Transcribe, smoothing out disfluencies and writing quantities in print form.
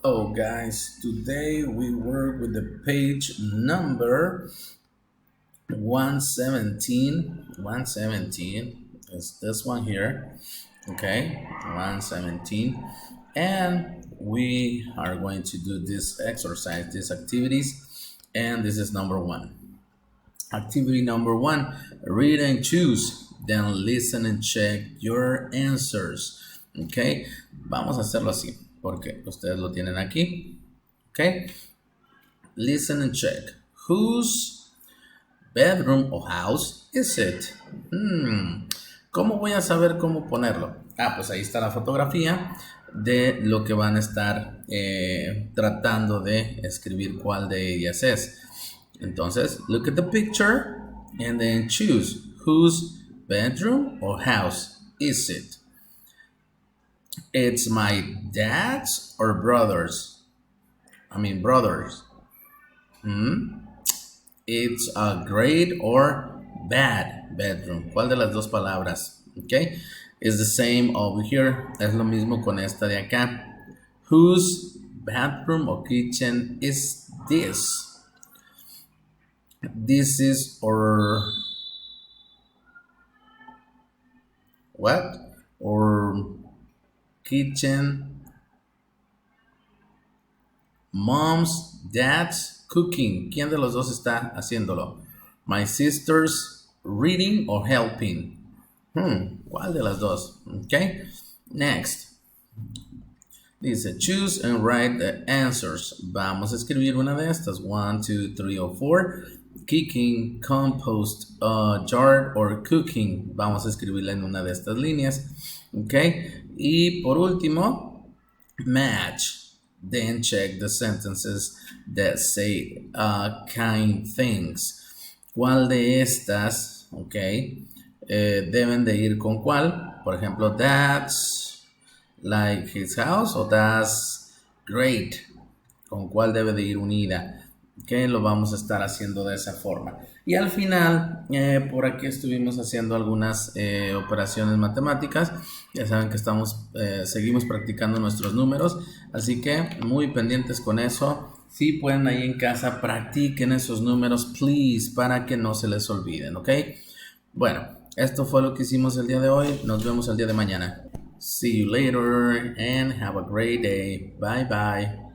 Hello guys, today we work with the page number 117. 117 is this one here. Okay, 117. And we are going to do this exercise, these activities. And this is number one. Activity number one, read and choose. Then listen and check your answers. Ok, vamos a hacerlo así, porque ustedes lo tienen aquí. Ok, listen and check. Whose bedroom or house is it? ¿Cómo voy a saber cómo ponerlo? Pues ahí está la fotografía de lo que van a estar tratando de escribir cuál de ellas es. Entonces, look at the picture and then choose whose bedroom or house is it? It's my dad's or brother's? Brothers. It's a great or bad bedroom. ¿Cuál de las dos palabras? Okay. It's the same over here. Es lo mismo con esta de acá. Whose bathroom or kitchen is this? This is or what? Or kitchen, mom's, dad's cooking. ¿Quién de los dos está haciéndolo? My sister's reading or helping. ¿Cuál de las dos? Okay. Next. Dice, choose and write the answers. Vamos a escribir una de estas. 1, 2, 3 o 4. Kicking, compost, jar or cooking. Vamos a escribirla en una de estas líneas. Ok. Y por último, match. Then check the sentences that say kind things. ¿Cuál de estas, ok, deben de ir con cuál? Por ejemplo, that's like his house o that's great. ¿Con cuál debe de ir unida? Que lo vamos a estar haciendo de esa forma. Y al final, por aquí estuvimos haciendo algunas operaciones matemáticas. Ya saben que seguimos practicando nuestros números, así que muy pendientes con eso. Si pueden ahí en casa, practiquen esos números, please, para que no se les olviden, ¿ok? Bueno, esto fue lo que hicimos el día de hoy. Nos vemos el día de mañana. See you later and have a great day. Bye bye.